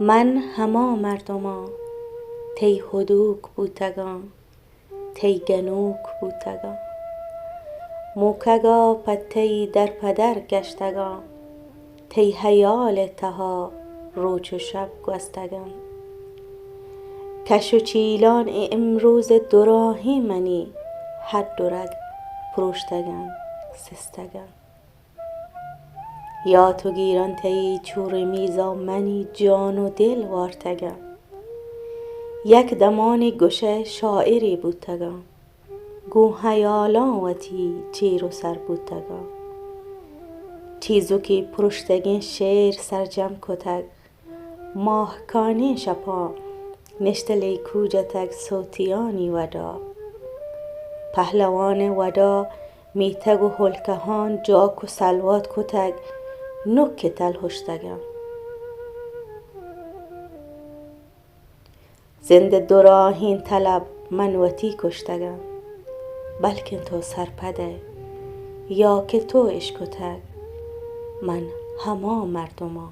من هما مردما تی هدوک بوتگان تی گنوک بوتگان موکگا پتی در پدر گشتگان تی هیال تها روچ و شب گستگان کش و چیلان امروز دوراهی منی هر دو رگ پروشتگان سستگان یا تو گیران تیی چور میزا منی جان و دل وارتگان یک دمانی گشه شاعری بوتگان گو هیالا وتی چیر و سر بوتگان چیزوکی پروشتگین شعر سرجم کتگ ماهکانی شپا نشتلی کوجتگ صوتیانی ودا پهلوان ودا میتگ و هلکهان جاک و سلوات کتگ نک تل هشتگان زنده دوراهین طلب من وتی کشتگم بلکن تو سرپده یا که تو عشق کتگ من هما مردما